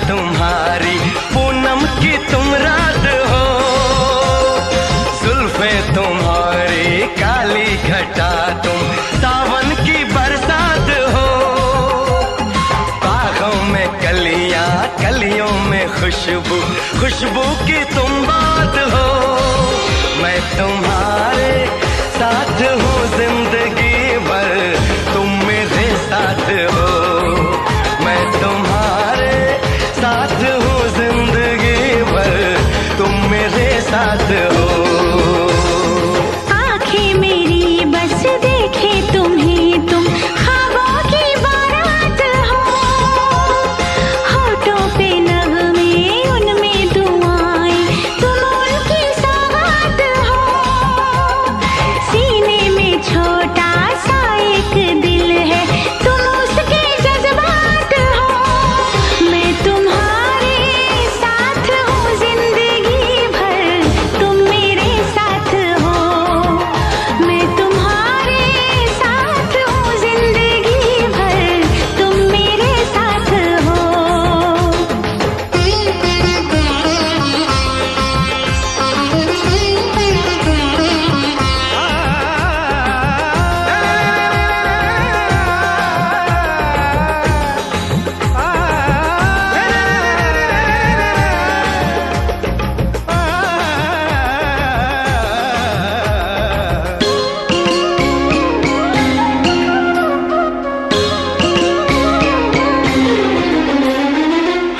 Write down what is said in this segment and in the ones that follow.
तुम्हारी पूनम की तुम रात हो, जुल्फे तुम्हारी काली घटा तुम सावन की बरसात हो। बागों में कलियां कलियों में खुशबू खुशबू की तुम बात हो। मैं तुम्हारे साथ हूँ जिंदगी भर, तुम मेरे साथ हो। मैं तुम्हारे साथ हूँ जिंदगी भर, तुम मेरे साथ हो। आंखें मेरी बस देखे तुम्हें, तुम ख्वाबों की बारात हो। होठों पे नगमे उनमें दुआएं, तुम उनकी सौगात हो। सीने में छोटा सा एक दिल है, तुम उसके जज्बात हो। मैं तुम्हारे साथ हूँ जिंदगी भर, तुम मेरे साथ हो। मैं तुम्हारे साथ हूँ जिंदगी भर, तुम मेरे साथ हो।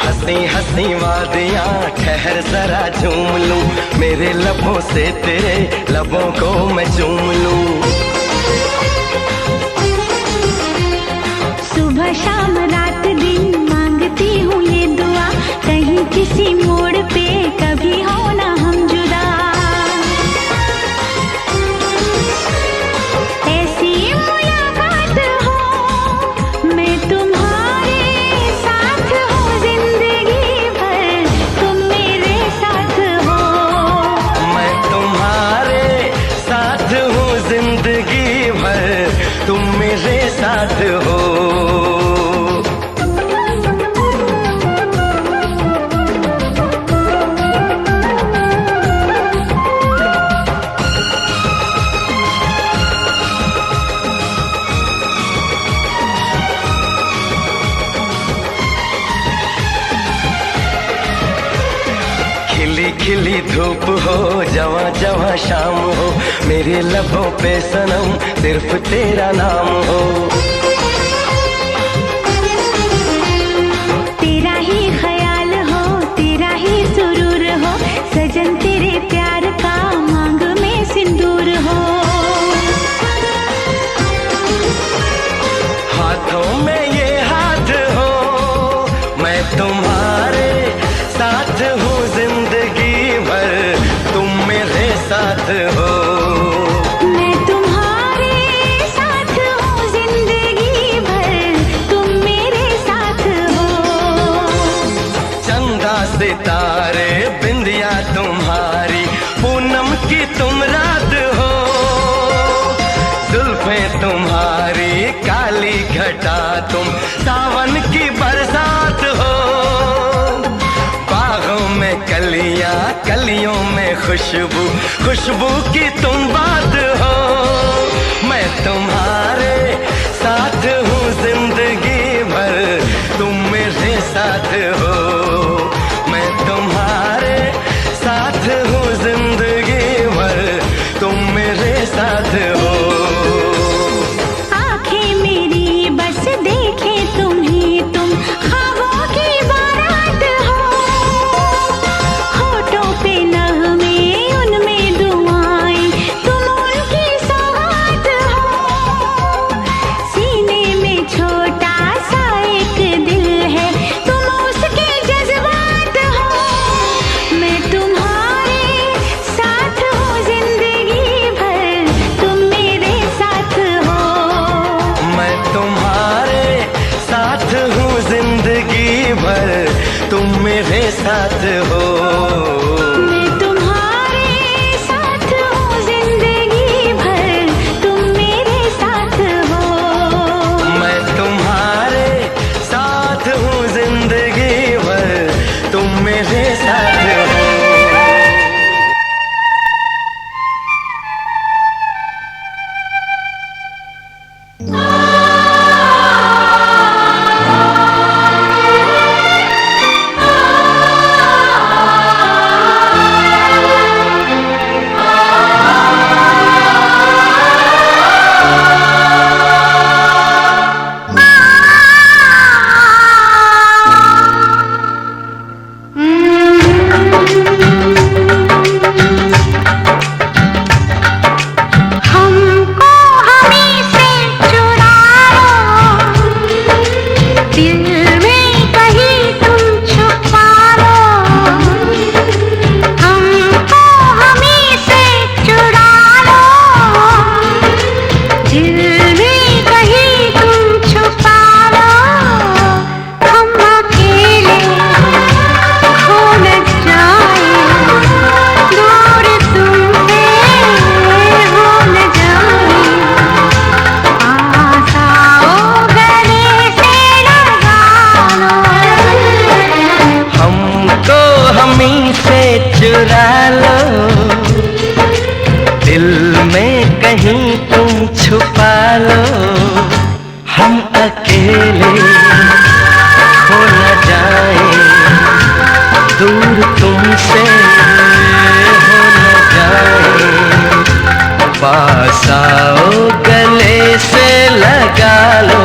हंसी हंसी वादियाँ ठहर जरा झूम लूं, मेरे लबों से तेरे लबों को मैं चूम लूं। सुबह शाम रात दिन मांगती हूँ ये दुआ, कहीं किसी मोड़ पे कभी हो ना हम जुदा। ऐसी मुलाकात हो, मैं तुम्हारे साथ हूँ जिंदगी भर, तुम मेरे साथ हो। मैं तुम्हारे साथ हूँ जिंदगी भर, तुम मेरे साथ हो। खिली खिली धूप हो जवा जवा शाम हो, मेरे लबों पे सनम सिर्फ तेरा नाम हो। तेरा ही ख्याल हो, तेरा ही सुरूर हो, सजन तेरे प्यार का मांग में सिंदूर हो। हाथों में ये हाथ हो, मैं तुम्हारे साथ हूँ जिंदगी भर, तुम मेरे साथ हो। मैं तुम्हारे साथ हूँ जिंदगी भर, तुम मेरे साथ हो। चंदा सितारे बिंदिया तुम्हारी पूनम की तुम रात हो, जुल्फे तुम्हारी काली घटा तुम सावन की बरसात हो। बागों में कलियां कलियों में खुशबू खुशबू की तुम बात हो। मैं तुम्हारे साथ हूँ जिंदगी भर, तुम मेरे साथ हो। मैं तुम्हारे साथ हूँ जिंदगी भर, तुम मेरे साथ हो। आंखें मेरी बस देखे तुम्हें, तुम ख्वाबों की बारात हो। होठों पे नगमे उनमें दुआएं, तुम उनकी सौगात हो। सीने में छोटा सा एक दिल है, तुम उसके जज्बात हो। मैं तुम्हारे साथ हूँ जिंदगी भर, तुम मेरे साथ हो। मैं तुम्हारे साथ हूँ जिंदगी भर, तुम मेरे साथ हो। मैं तुम्हारे साथ हूँ जिंदगी भर, तुम मेरे साथ हो। मैं तुम्हारे साथ हूँ जिंदगी भर, साथ हो। चुरा लो दिल में कहीं तुम छुपा लो, हम अकेले खो न जाए, दूर तुमसे हो न जाए, पास आओ गले से लगा लो।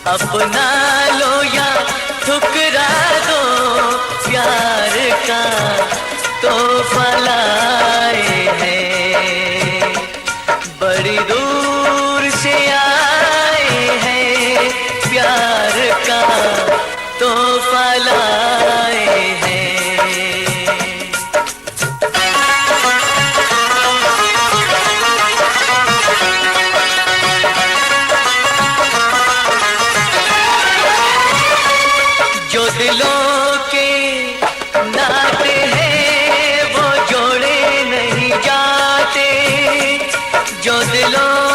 अपना लो या ठुकरा दो, प्यार का तोहफा लाए हैं, बड़ी दूर से आए हैं, प्यार का तोहफा लाए हैं। जो दिलों के नाते हैं वो जोड़े नहीं जाते, जो दिलों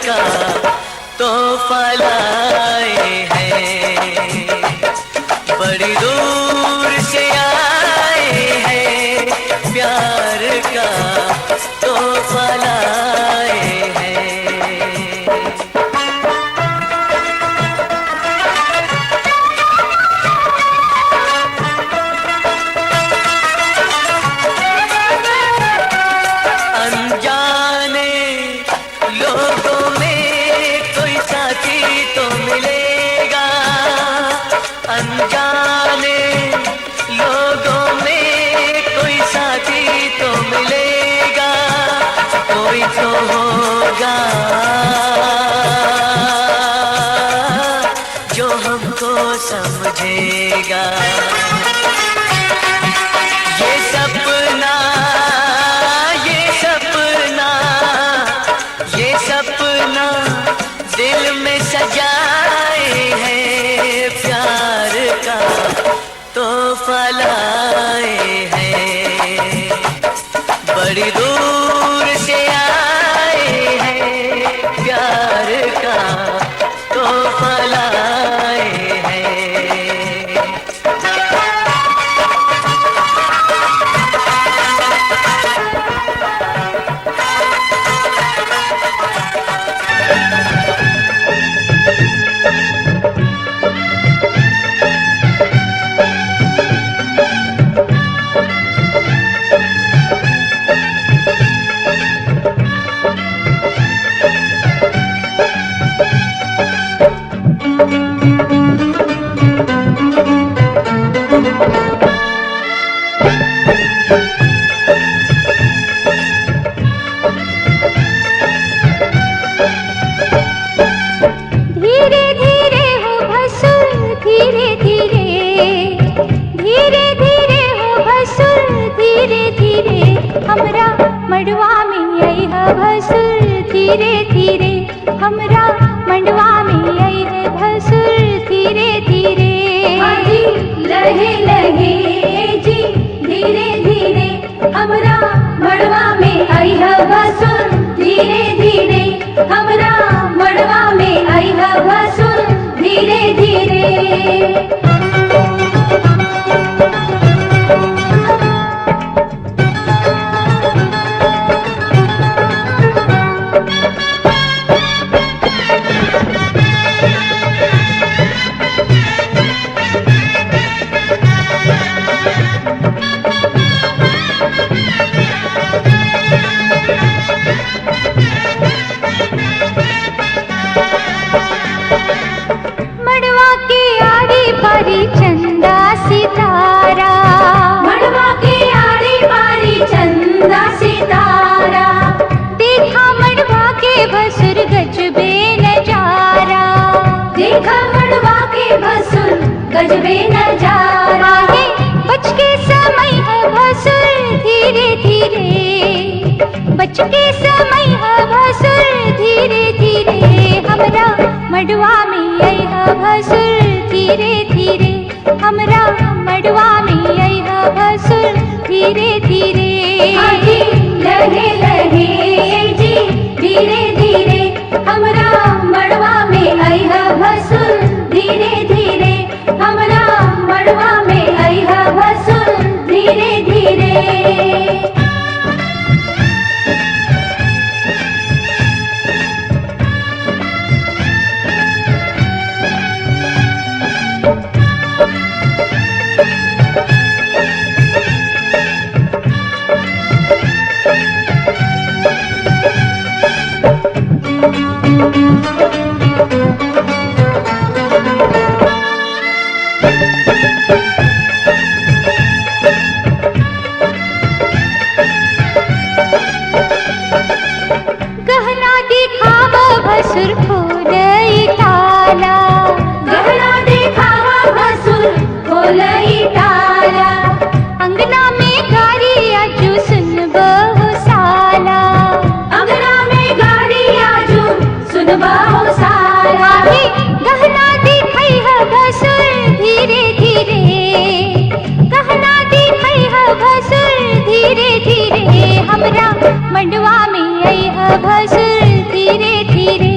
का तोहफा लाए हैं, बड़ी दूर से आए हैं, प्यार का तोहफा लाए हैं। अनजाने लोगों में कोई साथी तो मिलेगा, अनजाने लोगों में कोई साथी तो मिलेगा, कोई तो होगा जो हमको समझेगा। ये सपना दिल में सजाए हैं, प्यार का तोहफा लाए हैं, बड़ी दूर से आए हैं, प्यार का तोहफा लाए हैं। हमरा मड़वा में आई है भसुर धीरे धीरे, हमरा मड़वा में आई है भसुर धीरे धीरे। जी लहे लहे जी धीरे धीरे, हमरा मड़वा में आई है भसुर धीरे धीरे, हमरा मड़वा में आई है भसुर धीरे धीरे। चंदा सितारा, मड़वा के आरी पारी चंदा सितारा, देखा मड़वा के भसुर गजबे नजारा, देखा मड़वा के भसुर गजबे नजारा। बच के समय है भसुर धीरे धीरे, बच के समय है भसुर धीरे धीरे, हमरा मड़वा में आई है भसुर धीरे धीरे, हमरा मड़वा में आई है भसुर धीरे धीरे। लहे लहे जी धीरे धीरे, हमरा मड़वा में आई है भसुर धीरे धीरे, हमरा मड़वा में आई है भसुर धीरे धीरे। गहना दिखावा भसुर खोलई ताला, गहना दिखावा भसुर खोलई ताला, अंगना में गारी आजू सुन बहु साला, अंगना में गारी आजू सुन बहु साला। गहना दिखाई है भसुर धीरे धीरे, गहना दिखाई है भसुर धीरे धीरे, हमरा मंडवा में आई है भसुर धीरे धीरे,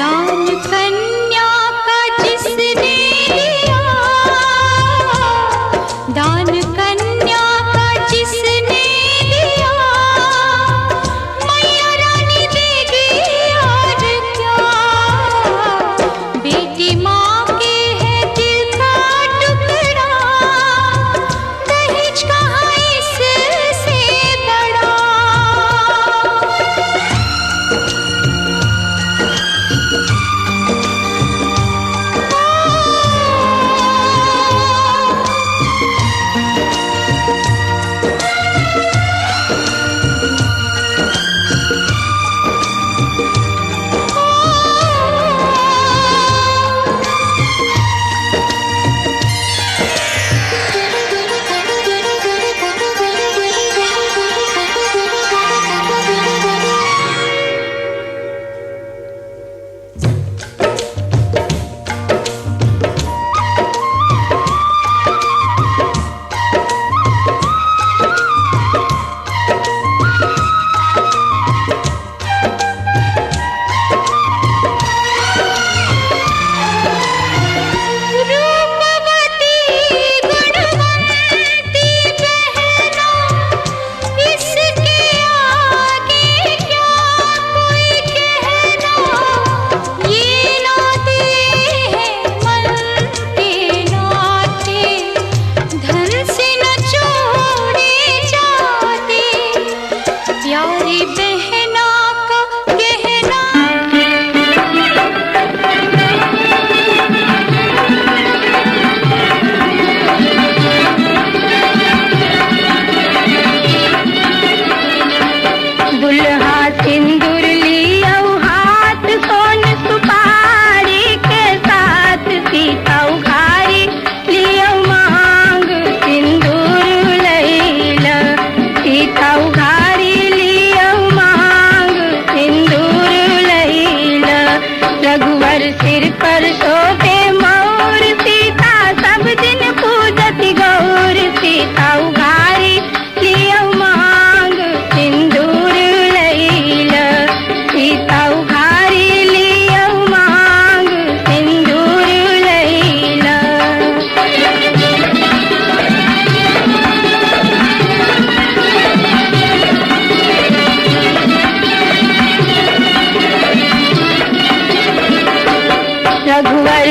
दान कन्या का जिसने दिया, दान कन्या का जिसने दिया, मैया रानी देगी और क्या। बेटी माँ के है दिल का टुकड़ा, दहेज कहाँ इससे बड़ा।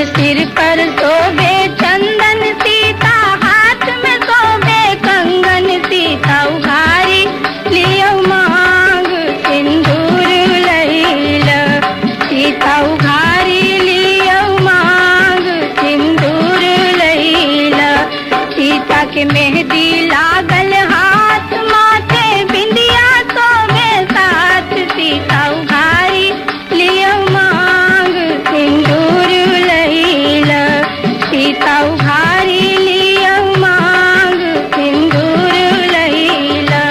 सिर पर शोभे चंदन, सीता हाथ में शोभे कंगन, सीता उघारी लियो मांग सिंदूर लैला, सीता उघारी लियो मांग सिंदूर लैला। सीता के मेहंदी लागल हाथ, माथे बिंदिया शोभे साथ, सीता उघारी लियो मांग सिंदूर लैला, सीता उघारी लियो मांग सिंदूर लैला।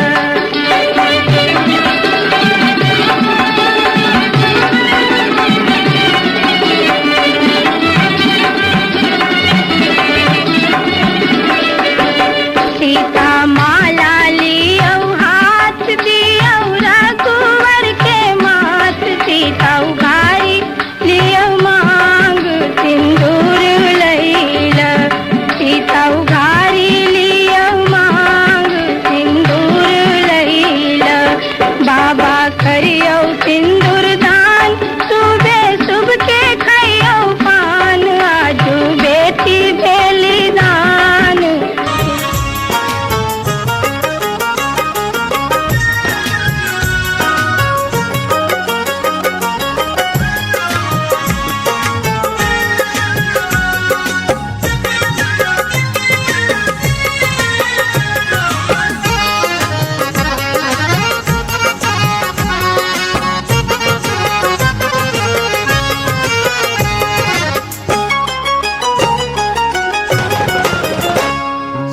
सीता माला लियो हाथ दियो रघुवर के माथ, सीता उघारी लियो मांग सिंदूर लैला, सीता उघारी लियो मांग सिंदूर लैला। बाबा करियो सिंदूर दान, सुबह शुभ के खइयो पान, आजू बेटी भेली दान।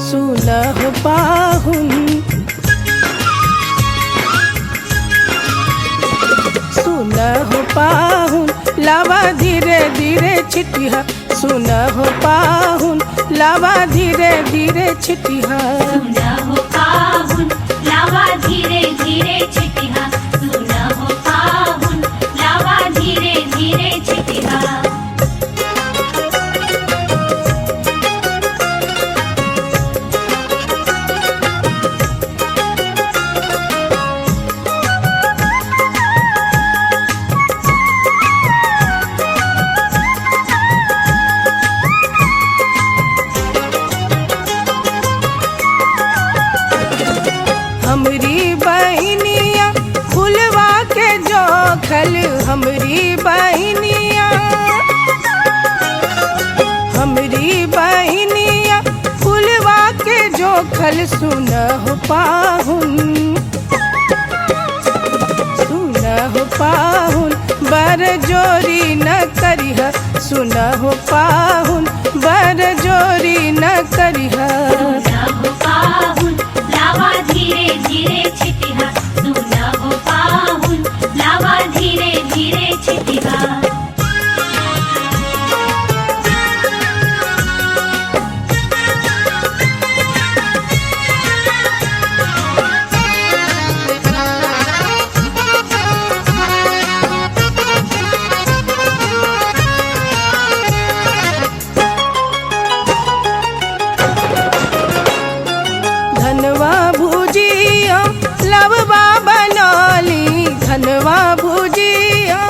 सुलह पाहुन, सुलह पाहुन लावा धीरे धीरे छिटिया, सुलह पाहुन लावा धीरे धीरे छिटिया, सुलह पाहुन लावा धीरे धीरे छिटिया, सुलह पाहुन लावा धीरे धीरे छिटिया। हमरी बहनिया फुलवा के जोखल सुनहु पाहुन, सुनहु पाहुन बर जोरी न करिह, सुनहु पाहुन बर जोरी न करिह। सुनहु पाहुन लावा धीरे धीरे छिटिहा, सुनहु पाहुन लावा धीरे धीरे छिटिहा। धनवा भुजिया लववा बनौली, धनवा भुजिया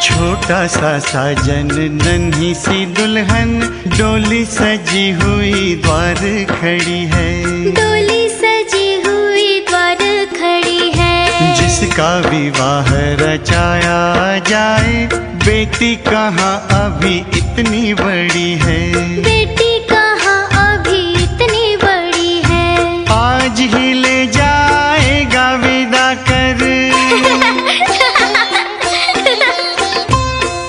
छोटा सा साजन नन्ही सी दुल्हन डोली सजी हुई द्वार खड़ी है, डोली सजी हुई द्वार खड़ी है। जिसका विवाह रचाया जाए, बेटी कहाँ अभी इतनी बड़ी है, बेटी कहाँ अभी इतनी बड़ी है। आज ही ले जाएगा विदा कर,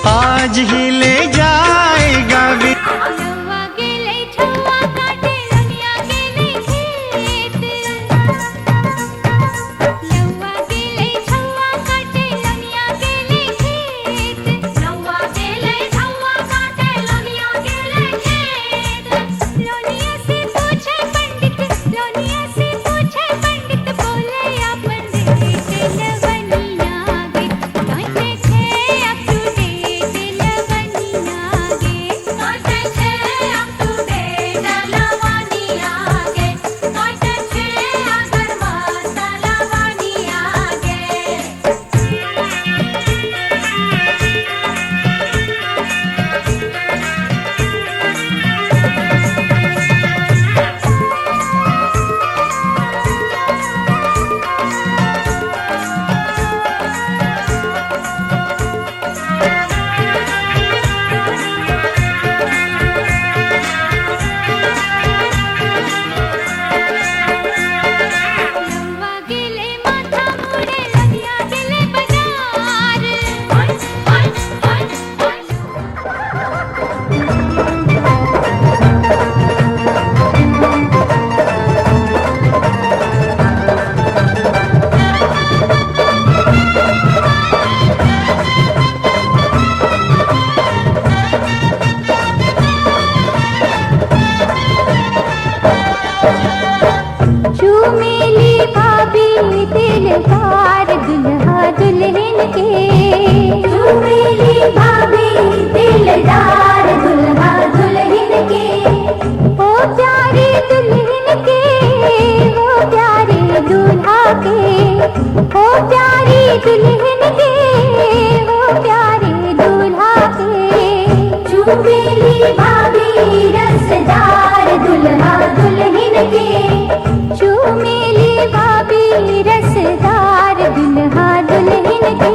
आज ही ले जाएगा लौवा गेले छुआ काटे लनिया गेले खेत, लौवा गेले छुआ काटे लनिया गेले खेत, लौवा गेले छौवा काटे लनिया गेले खेत। दिलदार दुल्हा दुल्हन के। चुमेली भाभी दिलदार दुल्हा दुल्हन के। ओ प्यारे दुल्हन के, ओ प्यारे दूल्हा के, ओ प्यारी दुल्हन के, ओ प्यारे दूल्हा के। चुमेली भाभी रसदार दुल्हा दुल्हन के। चुमेली भाभी रसदार दुल्हा दुल्हन के।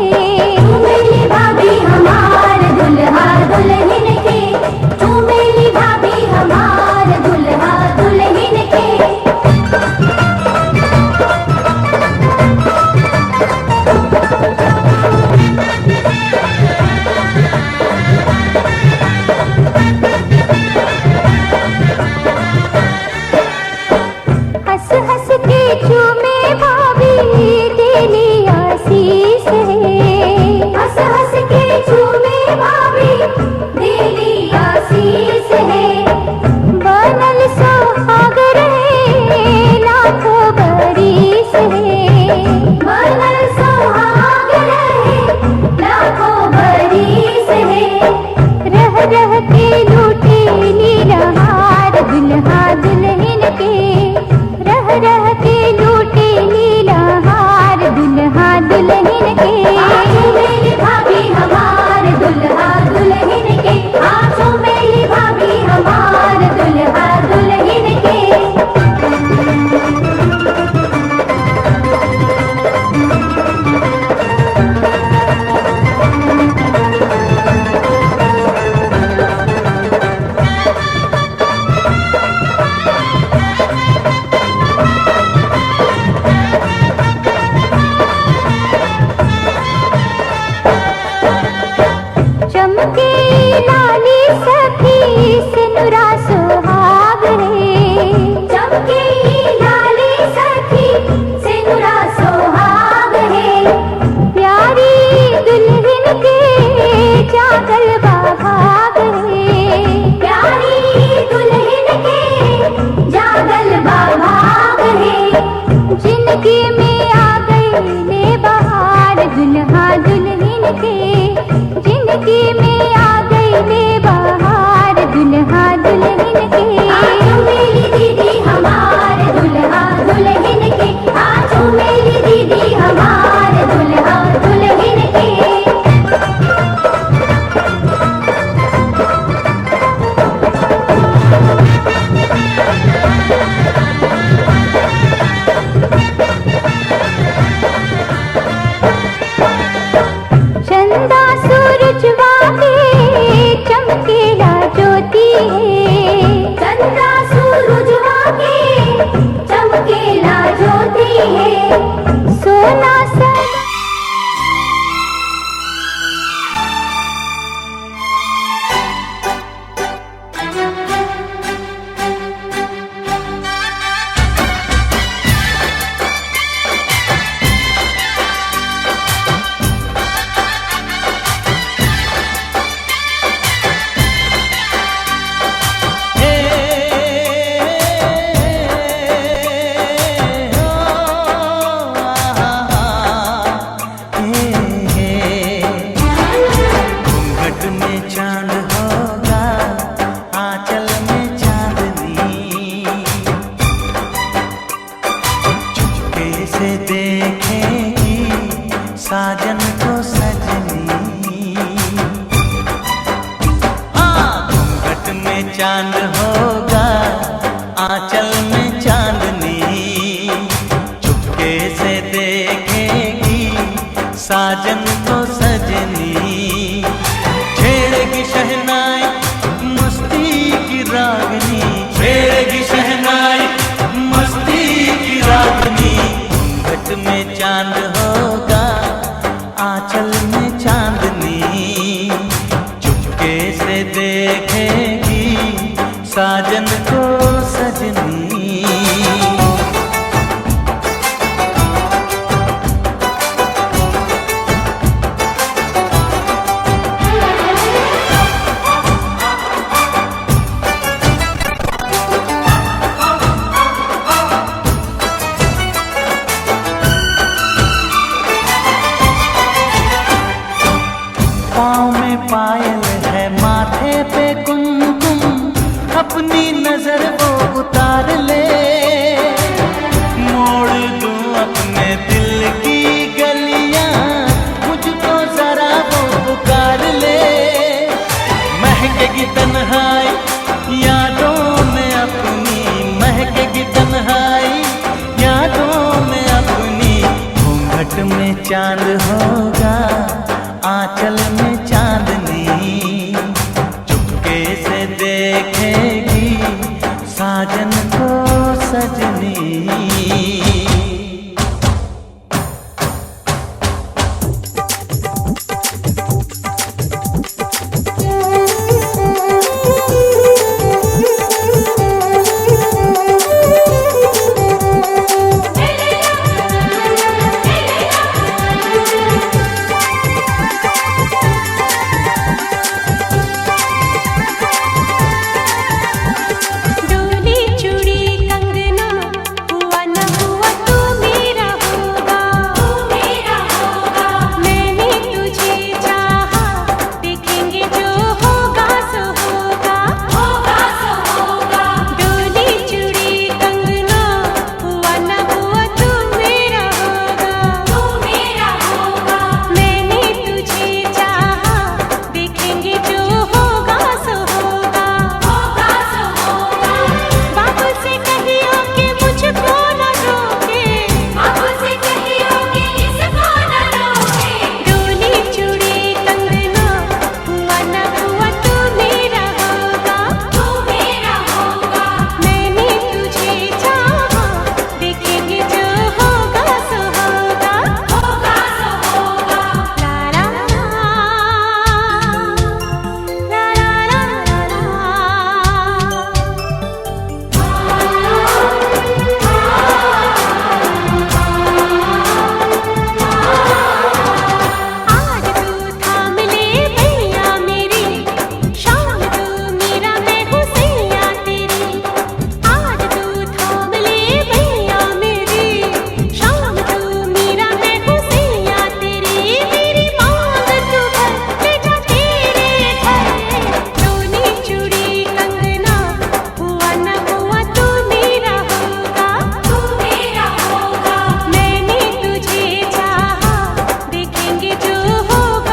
चुमेली भाभी हमार दुल्हा दुल्हन के। चुमेली भाभी हमार दुल्हा दुल्हन के। हंस हंस के चूमे भाभी तेरी आशीष है। हंस हंस के चूमे भाभी तेरी आशीष है। बनल सुहाग रहे लाखों बरिस है। बनल सुहाग रहे लाखों बरिस है। रह रह के लूटे लीलहार दुल्हा दुल्हन के। रह रह के लूटे लीलहार दुल्हा दुल्हन के। चुमेली भाभी हमार दुल्हा दुल्हन के। चुमेली भाभी हमार दुल्हा दुल्हन के। चमके लाली सखी सिनुरा सुहाग रे। चमके लाली सखी सिनुरा सुहाग है। प्यारी दुल्हन के जागल बाभाग रे। प्यारी दुल्हन के जागल बाभाग है। जिंदगी में आ गई ले बहार दुल्हा दुल्हन के। जिंदगी में आ गई ले बहार दुल्हा दुल्हन के। चुमेली दीदी हमार दुल्हा दुल्हन के। चुमेली दीदी हमार दुल्हा दुल्हन के। चंदा सूरजवा के चमकेला ज्योति है। चंदा सूरजवा के चमकेला ज्योति है। सोना सा घूंघट में चांद होगा, आंचल में चांदनी, चुपके से देखेगी साजन को सजनी। घूंघट में चांद होगा, आंचल में चांदनी, चुपके से देखेगी साजन को सजनी। छेड़ेगी शहनाई मस्ती की रागनी, छेड़ेगी शहनाई मस्ती की रागनी। घूंघट में चांद होगा, आंचल में चांदनी, चुपके से देखेगी साजन को सजनी। चांद हो